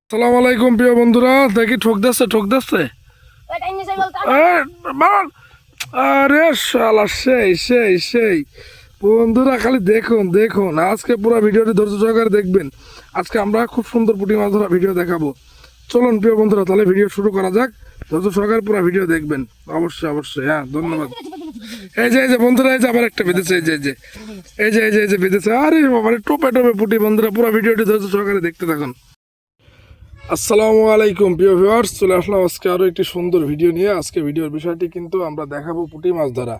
আসসালামু আলাইকুম প্রিয় বন্ধুরা, দেখি ঠক দিচ্ছে। আরে শালা সেই বন্ধুরা, খালি দেখুন দেখুন, আজকে পুরো ভিডিওটি ধৈর্য সহকারে দেখবেন। আজকে আমরা খুব সুন্দর পুঁটি মাছ ধরা ভিডিও দেখাবো। চলুন প্রিয় বন্ধুরা, তাহলে ভিডিও শুরু করা যাক। ধৈর্য সহকারে পুরো ভিডিও দেখবেন, অবশ্যই। হ্যাঁ, ধন্যবাদ। এই যে বন্ধুরা, এই যে আবার একটা বেঁধেছে, এই যে বেঁধেছে। আরে বাবা, টোপে পুঁটি। বন্ধুরা, পুরো ভিডিওটি ধৈর্য সহকারে দেখতে থাকুন। আসসালামু আলাইকুম প্রিয় ভিউয়ার্স, চলে আসলাম আজকে আরও একটি সুন্দর ভিডিও নিয়ে। আজকে ভিডিওর বিষয়টি কিন্তু আমরা দেখাবো পুঁটি মাছ ধরা।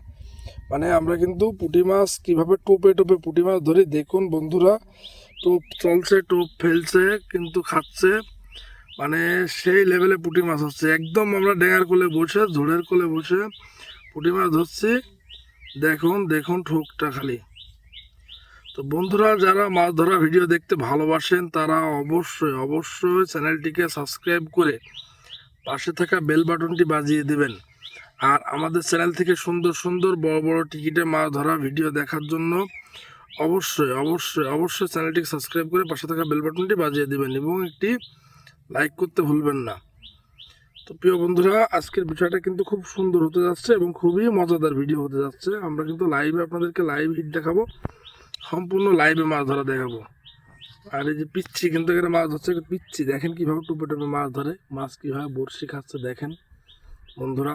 মানে আমরা কিন্তু পুঁটি মাছ কীভাবে টোপে পুঁটি মাছ ধরি দেখুন বন্ধুরা। টোপ চলছে, টোপ ফেলছে, কিন্তু খাচ্ছে। মানে সেই লেভেলে পুঁটি মাছ হচ্ছে। একদম আমরা ডেঙার কোলে বসে, ঝোড়ের কোলে বসে পুঁটি মাছ ধরছি। দেখুন দেখুন ঠোকটা খালি। তো বন্ধুরা, যারা মাছ ধরা ভিডিও দেখতে ভালোবাসেন তারা অবশ্যই চ্যানেলটিকে সাবস্ক্রাইব করে পাশে থাকা বেল বাটনটি বাজিয়ে দেবেন। আর আমাদের চ্যানেল থেকে সুন্দর সুন্দর বড় বড় টিকিটে মাছ ধরা ভিডিও দেখার জন্য অবশ্যই চ্যানেলটিকে সাবস্ক্রাইব করে পাশে থাকা বেল বাটনটি বাজিয়ে দেবেন এবং একটি লাইক করতে ভুলবেন না। তো প্রিয় বন্ধুরা, আজকের বিষয়টা কিন্তু খুব সুন্দর হতে যাচ্ছে এবং খুবই মজাদার ভিডিও হতে যাচ্ছে। আমরা কিন্তু লাইভে আপনাদেরকে লাইভ হিট দেখাবো, সম্পূর্ণ লাইভে মাছ ধরা দেখাবো। আর এই যে পিচ্ছি, কিন্তু এখানে মাছ ধরছে পিচ্ছি। দেখেন কিভাবে টুপে মাছ ধরে, মাছ কিভাবে বড়শি খাচ্ছে দেখেন বন্ধুরা।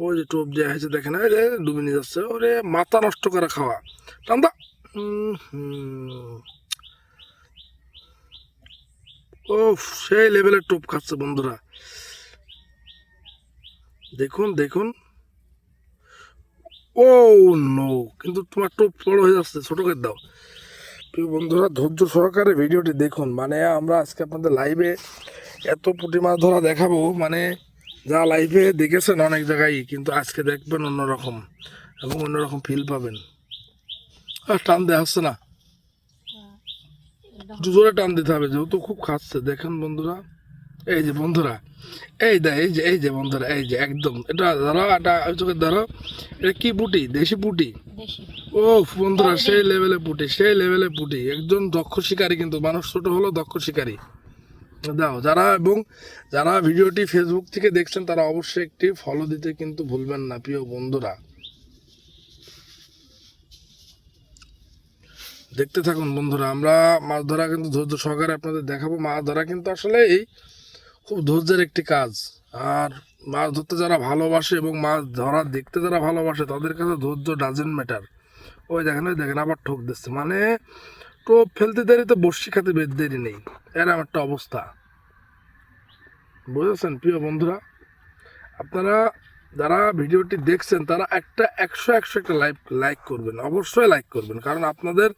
ওই যে টোপ দেওয়া হয়েছে দেখেন, এই যে ডুবে নিয়ে যাচ্ছে। ওরে মাথা নষ্ট করে খাওয়া টান্দা। ও সেই লেভেলের টোপ খাচ্ছে বন্ধুরা। দেখুন দেখুন। ও নো, কিন্তু তোমার টোপ বড় হয়ে যাচ্ছে, ছোট করে দাও। প্রিয় বন্ধুরা, ধৈর্য সহকারে ভিডিওটি দেখুন। মানে আমরা আজকে আপনাদের লাইভে এত পুঁটি মাছ ধরা দেখাবো, মানে যা লাইভে দেখেছেন অনেক জায়গায়, কিন্তু আজকে দেখবেন অন্যরকম এবং অন্যরকম ফিল পাবেন। আর টান দেওয়া হচ্ছে না, একটু জোরে টান দিতে হবে, যেহেতু খুব খাচ্ছে। দেখেন বন্ধুরা, এই যে বন্ধুরা, এই যে বন্ধুরা, এই যে একদম এটা ধরো, এটা চোখে ধরো। এটা কি পুঁটি? দেশি পুঁটি। ও বন্ধুরা, সেই লেভেলে পুঁটি। একজন দক্ষ শিকারী, কিন্তু মানুষ ছোট হলো দক্ষ শিকারী। দাও যারা ভিডিওটি ফেসবুক থেকে দেখছেন তারা অবশ্যই একটি ফলো দিতে কিন্তু ভুলবেন না প্রিয় বন্ধুরা। দেখতে থাকুন বন্ধুরা, আমরা মাছ ধরা কিন্তু ধৈর্য সহকারে আপনাদের দেখাবো। মাছ ধরা কিন্তু আসলে এই খুব ধৈর্যের একটি কাজ। আর মাছ ধরতে যারা ভালোবাসে এবং মাছ ধরা দেখতে যারা ভালোবাসে তাদের কাছে ধৈর্য ডাজেন্ট ম্যাটার। ওই দেখেন আবার ঠোক দিচ্ছে। মানে টোপ ফেলতে দেরি তো বড়শি খাতে দেরি নেই, এরকম একটা অবস্থা। বুঝেছেন প্রিয় বন্ধুরা? আপনারা যারা ভিডিওটি দেখছেন তারা একশো একটা লাইক করবেন, অবশ্যই লাইক করবেন, কারণ আপনাদের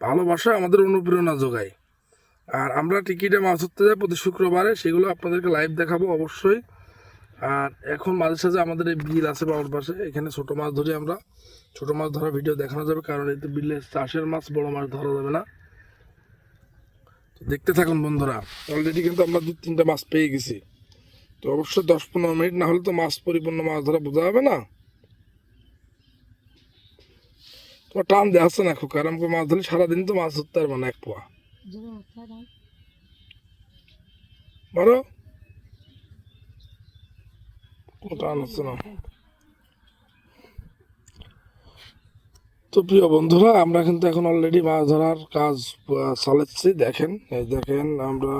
ভালোবাসা আমাদের অনুপ্রেরণা যোগায়। আর আমরা টিকিটে মাছ ধরতে যাই প্রতি শুক্রবারে, সেগুলো আপনাদেরকে লাইভ দেখাবো অবশ্যই। আর এখন মাঝে সাঝে আমাদের এই বিল আছে বাবার পাশে, এখানে ছোটো মাছ ধরি আমরা। ছোটো মাছ ধরা ভিডিও দেখানো যাবে, কারণ এতে বিলে চাষের মাছ, বড় মাছ ধরা যাবে না। তো দেখতে থাকুন বন্ধুরা। অলরেডি কিন্তু আমরা 2-3টা মাছ পেয়ে গেছি। তো অবশ্যই 10-15 মিনিট না হলে তো মাছ পরিপূর্ণ মাছ ধরা বোঝা যাবে না। তোমার টান দেওয়া হচ্ছে না খুব, কারণ মাছ ধরলে সারাদিন তো মাছ ধরতে পারবে না। এক পোয়া মারো, টান হচ্ছে না। তো প্রিয় বন্ধুরা, আমরা কিন্তু এখন অলরেডি মাছ ধরার কাজ চালাচ্ছি। দেখেন, এই দেখেন আমরা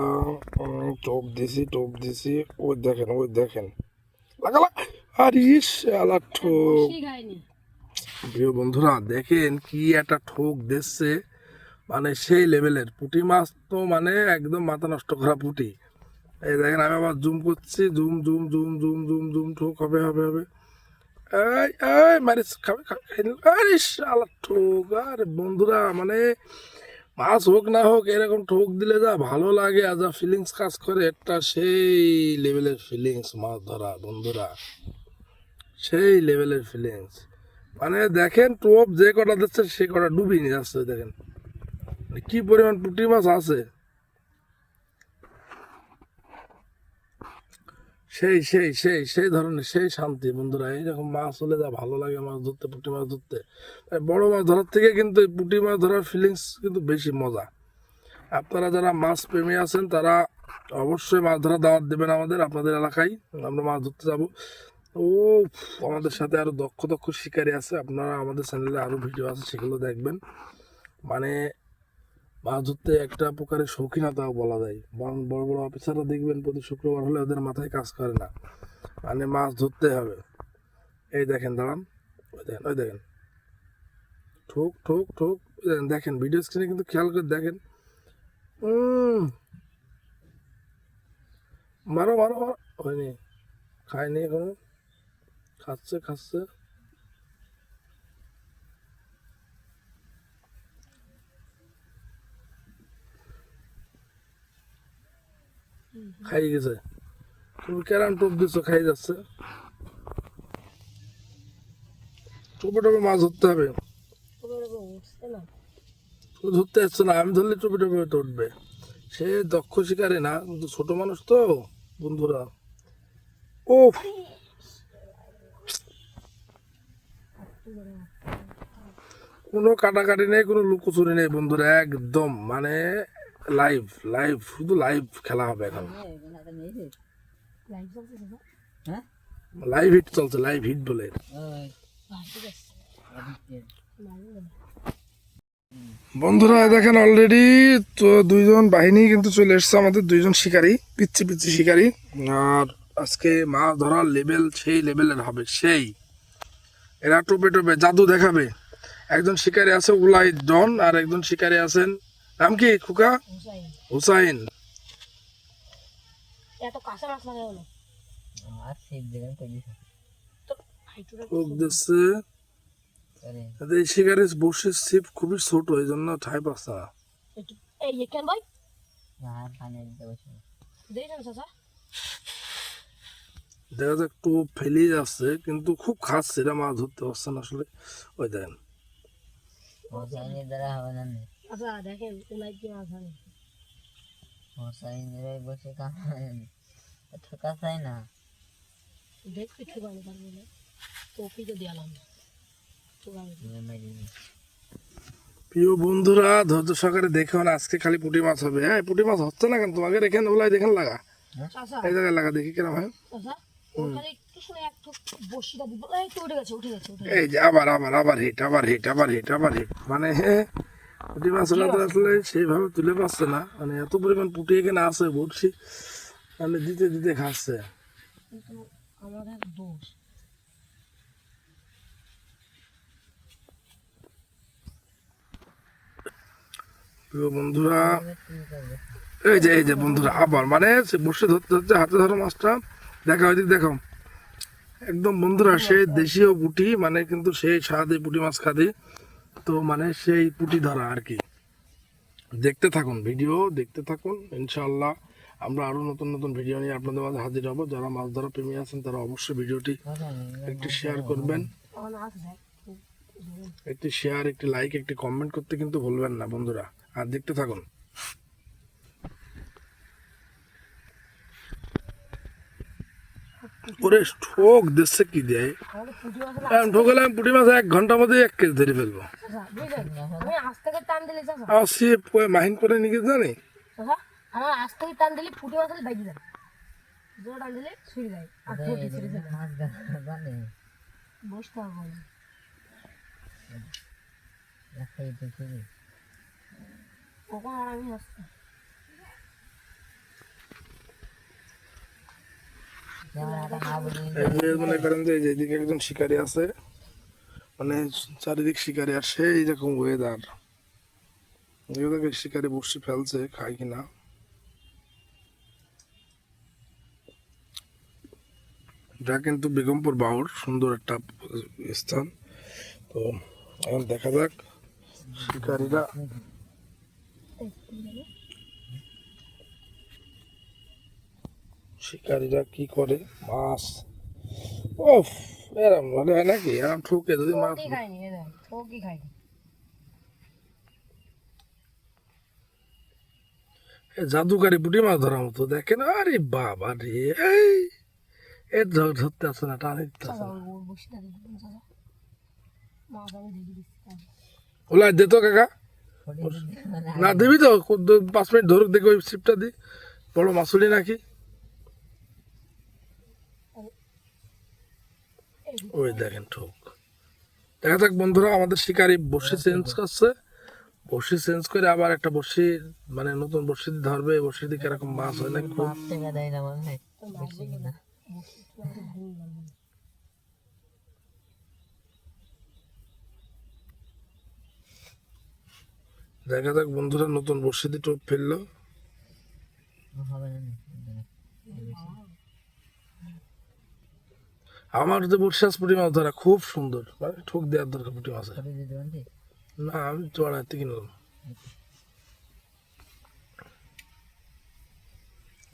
টোপ দিছি। ওই দেখেন লাগালা। আর ইস আলা ঠোক। প্রিয় বন্ধুরা, দেখেন কি একটা ঠোক দিচ্ছে। মানে সেই লেভেলের পুঁটি মাছ, তো মানে একদম মাথা নষ্ট করা পুঁটি। এই দেখেন, আমি আবার জুম করছি, জুম ঠোক হবে। এই এই মারিস খাবে আরে শালা ঠোক। আর বন্ধুরা, মানে মাছ হোক না হোক এরকম ঠোক দিলে যা ভালো লাগে আর যা ফিলিংস কাজ করে, একটা সেই লেভেলের ফিলিংস মাছ ধরা বন্ধুরা, সেই লেভেলের ফিলিংস। মানে দেখেন, টোপ যে কটা দিচ্ছে সে কটা ডুবিয়ে নিয়ে যাচ্ছে। দেখেন কি পরিমাণ পুঁটি মাছ আছে। সেই ধরনের সেই শান্তি বন্ধুরা। এইরকম মাছ হলে যা ভালো লাগে মাছ ধরতে, পুঁটি মাছ ধরতে। বড় মাছ ধরার থেকে কিন্তু এই পুঁটি মাছ ধরার ফিলিংস কিন্তু বেশি মজা। আপনারা যারা মাছ প্রেমী আছেন তারা অবশ্যই মাছ ধরা দাওয়াত দেবেন আমাদের, আপনাদের এলাকায় আমরা মাছ ধরতে যাব। ও, আমাদের সাথে আরো দক্ষ দক্ষ শিকারী আছে, আপনারা আমাদের চ্যানেলে আরো ভিডিও আছে সেগুলো দেখবেন। মানে মাছ ধরতে একটা প্রকারের শৌখিনতাও বলা যায়। বড় বড় অফিসাররা দেখবেন প্রতি শুক্রবার হলে ওদের মাথায় কাজ করে না, মানে মাছ ধরতে হবে। এই দেখেন, দাঁড়ান, ওই দেখেন, ওই দেখেন, ঠোক ঠোক ঠোক, দেখেন ভিডিও স্ক্রিনে কিন্তু খেয়াল করে দেখেন। মারো মারো মারো, হয়নি, খায়নি এখনো, খাচ্ছে খাচ্ছে। খাই গেছে, তুমি কেরাম টোপ দিচ্ছ, খাই যাচ্ছে। টোপে টোপে মাছ ধরতে হবে, ধরতে যাচ্ছে না, আমি ধরলে টোপে টোপে তো উঠবে। সে দক্ষ শিকারে না, কিন্তু ছোট মানুষ তো বন্ধুরা। ও, কোনো কাটাকাটি নেই, কোনো লুকোচুরি নেই বন্ধুরা, একদম মানে লাইভ লাইভ, শুধু লাইভ খেলা হবে এখন। লাইভ হিট চলছে, লাইভ হিট বলে। বন্ধুরা দেখেন অলরেডি তো দুইজন বাহিনী কিন্তু চলে এসছে, আমাদের দুইজন শিকারী, পিচ্ছি পিচ্ছি শিকারী। আর আজকে মাছ ধরার লেভেল সেই লেভেলের হবে, সেই এরা টোপে টোপে জাদু দেখাবে। একজন শিকারী আছে উলাই ডন, আর একজন শিকারী আছেন, নাম কি খুকা? হুসাইন। এই শিকারের বসে ছিপ খুবই ছোট, এই জন্য ঠাই পাচ্ছে না। দেখা যাক, একটু ফেলেই যাচ্ছে কিন্তু খুব খাচ্ছে, এরা মাছ ধরতে পারছে না আসলে। ওই দেখেন, প্রিয় বন্ধুরা ধৈর্য সহকারে দেখুন, আজকে খালি পুঁটি মাছ হবে। হ্যাঁ, পুঁটি মাছ হচ্ছে না কেন তোমাকে? দেখেন ওলাই, দেখেন লাগা, এই জায়গায় লাগা, দেখি কেন হয়। এই যে আবার আবার আবার হিট, আবার হিট, আবার হিট, আবার হিট, মানে পুঁটি মাছটা তো আসলে সেইভাবে তুলে পাচ্ছে না, মানে এত পরিমাণ পুঁটি এখানে আছে, বলছি মানে দিতে দিতে খাচ্ছে। প্রিয় বন্ধুরা, এই যে বন্ধুরা আবার মানে বসে ধরতে ধরতে হাতে ধরো মাছটা, দেখা ওইদিক দেখো, একদম বন্ধুরা সেই দেশীয় পুঁটি, মানে কিন্তু সেই স্বাদে পুঁটি মাছ খাদি, তো মানে সেই পুঁটি ধরা আর কি। দেখতে থাকুন, ভিডিও দেখতে থাকুন, ইনশাআল্লাহ আমরা আরো নতুন নতুন ভিডিও নিয়ে আপনাদের মাঝে হাজির হব। যারা মাছ ধরা প্রেমী আছেন তারা অবশ্যই ভিডিওটি একটি শেয়ার করবেন, একটি শেয়ার, একটি লাইক, একটি কমেন্ট করতে কিন্তু ভুলবেন না বন্ধুরা। আর দেখতে থাকুন। ওরে ঠোক দিচ্ছে কি দেয়, ঠোকালাম পুঁটি মাছ 1 ঘন্টার মধ্যে 1 কেজি ধরে ফেলবো। মাহিন করে নিয়ে জানি আমার আজ থেকে টান দিলে ফুটে মাছ বাইকে যায়, জোর টান দিলে ছুড়ে যায় আর ফুটে ছেড়ে যায়, বসতে হবে না। কখন আর আমি আসছি মনে করেন যে যেদিকে একজন শিকারী আছে, মানে চারিদিক শিকারী, আর সেই রকম ওয়েদার, শিকারী বসে ফেলছে, খায় কিনা। এটা কিন্তু বেগমপুর বাউর সুন্দর একটা স্থান। তো এখন দেখা যাক শিকারীরা কি করে। মাছ ওফ, এরম ভালো হয় নাকি? এরম ঠুকে যদি মাছ জাদুকারি পুঁটি মাছ ধরার মতো, দেখেন, আরে বাবা রে, এর ধরতে আসছে না, টানে দিতে আসছে না। ওলাই দে তো কাকা, না দিবি তো 5 মিনিট ধরুক দেখি ওই ছিপটা দি বড় মাছুলি নাকি ওই দেখেন ঠোক দেখা যাক বন্ধুরা আমাদের শিকারি বড়শি চেঞ্জ করছে বড়শি চেঞ্জ করে আবার একটা বড়শি মানে নতুন বড়শি দিয়ে ধরবে বড়শি দিয়ে কিরকম মাছ হয় না খুব দেখা যাক বন্ধুরা নতুন বড়শি দিয়ে টোপ ফেললো আমার যে বড়শি আছে পুঁটি মাছ ধরা খুব সুন্দর মানে ঠোক দেওয়ার দরকার পুঁটি মাছে না আমি চড়াইতে কিনলাম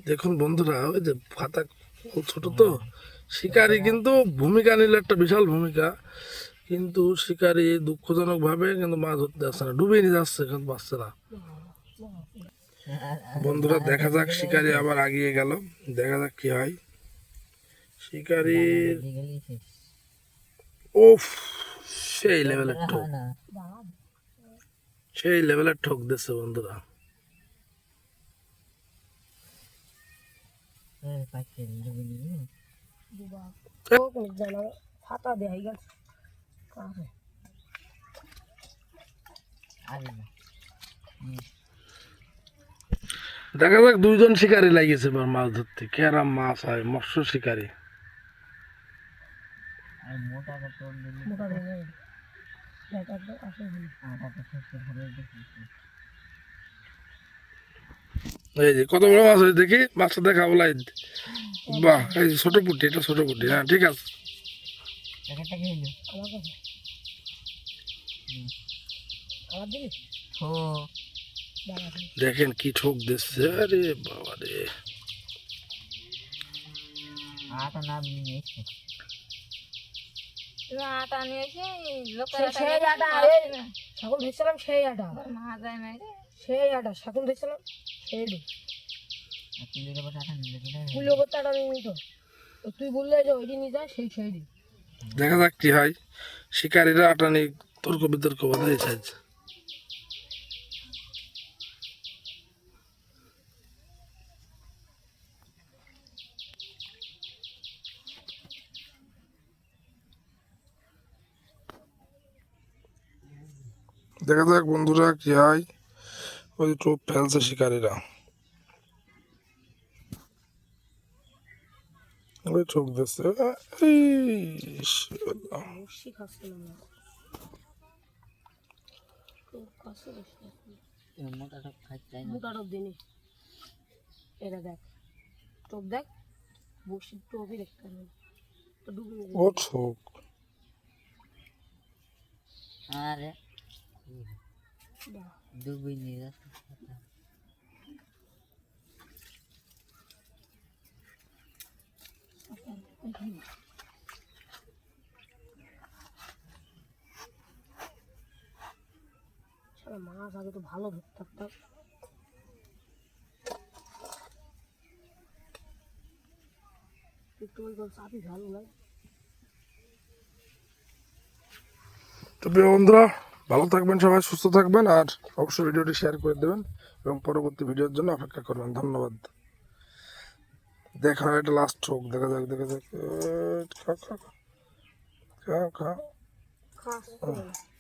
দেখুন বন্ধুরা ওই যে খাতা ছোট তো শিকারি কিন্তু ভূমিকা নিলে একটা বিশাল ভূমিকা কিন্তু শিকারি দুঃখজনক ভাবে কিন্তু মাছ ধরতে যাচ্ছে না ডুবে নিয়ে যাচ্ছে কিন্তু পাচ্ছে না বন্ধুরা দেখা যাক শিকারি আবার আগিয়ে গেল দেখা যাক কি হয় শিকারি ওফ সেই লেভেলের ঠোক সেই লেভেলের ঠোক দিচ্ছে বন্ধুরা ফাতা দেয় গেছে দেখা যাক দুইজন শিকারি লাগিয়েছে এবার মাছ ধরতে কেরাম মাছ হয় মৎস্য শিকারি মোটা ধরে এই যে কত বড় মাছ হয়েছে দেখি মাছটা দেখা বলাই বাহ এই যে ছোট পুঁটি এটা ছোট পুঁটি হ্যাঁ ঠিক আছে আমার কাছে আমার দিলি দেখেন কি ঠোক দিচ্ছে আরে বাবা রে সেই আটা সকল ধরছিলাম সেই আটা সেই আটা সকল ধরছিলাম সেই ফুল করতে আটা নিয়ে নিত তুই বললে যে ওইটি নিয়ে যায় সেই সেই দেখা যাক কি হয় শিকারীরা আটা নিয়ে তর্ক বিতর্ক বাধাই চাইছে দেখা যাক বন্ধুরা কি হয় ওই টোপ ফেলছে শিকারীরা ওই ঠোক দিচ্ছে মোটা টোপ দিনি এটা দেখ টোপ দেখ বসি টোপই দেখতে ও ঠোক আরে ডুবে নিয়ে যাচ্ছে মাছ আগে তো ভালো ধরতে পারতাম একটু ওই চাপি ভালো লাগে তো প্রিয় বন্ধুরা ভালো থাকবেন সবাই সুস্থ থাকবেন আর অবশ্যই ভিডিওটি শেয়ার করে দেবেন এবং পরবর্তী ভিডিওর জন্য অপেক্ষা করবেন ধন্যবাদ দেখা এটা লাস্ট ঠোক দেখা যাক খা খা খা খা খা খাস